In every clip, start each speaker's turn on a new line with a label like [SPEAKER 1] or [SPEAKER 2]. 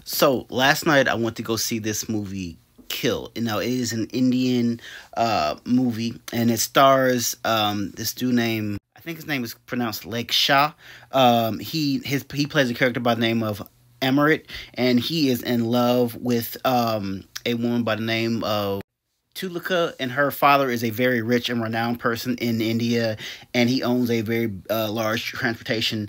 [SPEAKER 1] So last night I went to go see this movie Kill. You know, it is an Indian movie, and it stars this dude named, I think his name is pronounced Lake Shah. He plays a character by the name of Amarit, and he is in love with a woman by the name of Tulika, and her father is a very rich and renowned person in India, and he owns a very large transportation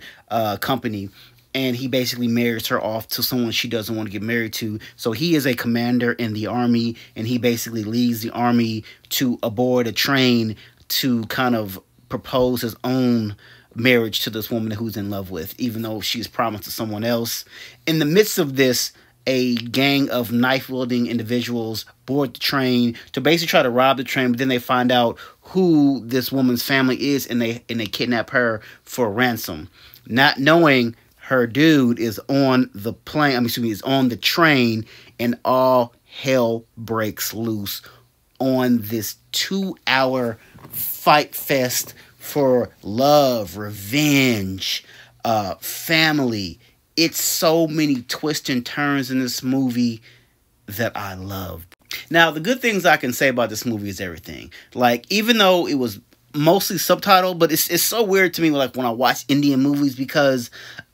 [SPEAKER 1] company. And he basically marries her off to someone she doesn't want to get married to. So he is a commander in the army, and he basically leads the army to aboard a train to kind of propose his own marriage to this woman who's in love with, even though she's promised to someone else. In the midst of this, a gang of knife-wielding individuals board the train to basically try to rob the train, but then they find out who this woman's family is, and they kidnap her for ransom, not knowing her dude is on the plane. Is on the train, and all hell breaks loose on this 2-hour fight fest for love, revenge, family. It's so many twists and turns in this movie that I loved. Now, the good things I can say about this movie is everything. Like, even though it was mostly subtitled, but it's so weird to me, like, when I watch Indian movies, because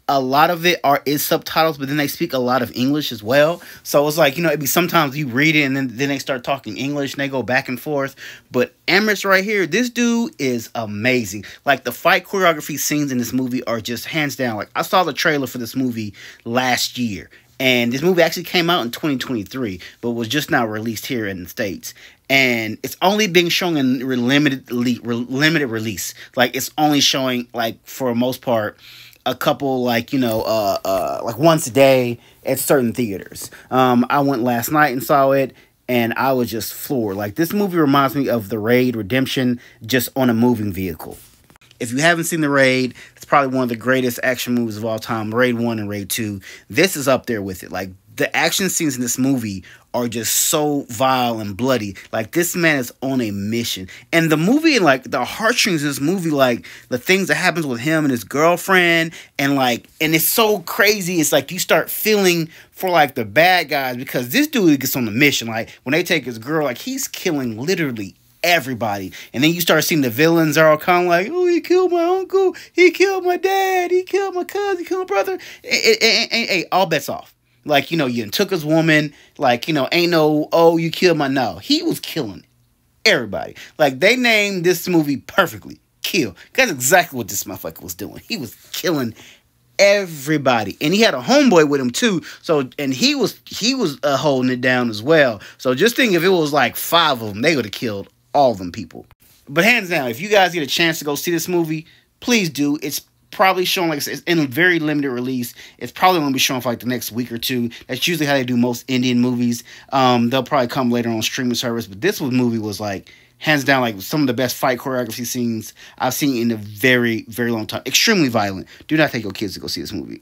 [SPEAKER 1] a lot of it is subtitles, but then they speak a lot of English as well. So it's like, it'd be sometimes you read it and then they start talking English and they go back and forth. But Emirates right here, this dude is amazing. Like, the fight choreography scenes in this movie are just hands down. Like, I saw the trailer for this movie last year, and this movie actually came out in 2023, but was just now released here in the States. And it's only being shown in limited release. Like, it's only showing, like, for the most part, a couple, like once a day at certain theaters. I went last night and saw it, and I was just floored. Like, this movie reminds me of The Raid Redemption, just on a moving vehicle. If you haven't seen The Raid, it's probably one of the greatest action movies of all time. Raid 1 and Raid 2. This is up there with it. Like, the action scenes in this movie are just so vile and bloody. Like, this man is on a mission. And the movie, like, the heartstrings in this movie, like, the things that happens with him and his girlfriend, and, like, and it's so crazy. It's like you start feeling for, like, the bad guys, because this dude gets on the mission. Like, when they take his girl, like, he's killing literally everybody. And then you start seeing the villains are all kind of like, oh, he killed my uncle, he killed my dad, he killed my cousin, he killed my brother. Hey, all bets off. Like, you took his woman. Like, ain't no, oh, you killed my... No, he was killing everybody. Like, they named this movie perfectly. Kill. That's exactly what this motherfucker was doing. He was killing everybody. And he had a homeboy with him, too. So, and he was holding it down as well. So, just think if it was like 5 of them, they would have killed all of them people. But hands down, if you guys get a chance to go see this movie, please do. It's probably showing, like I said, it's in a very limited release. It's probably going to be showing for like the next week or two. That's usually how they do most Indian movies. They'll probably come later on streaming service. But this movie was, like, hands down, like, some of the best fight choreography scenes I've seen in a very, very long time. Extremely violent. Do not take your kids to go see this movie.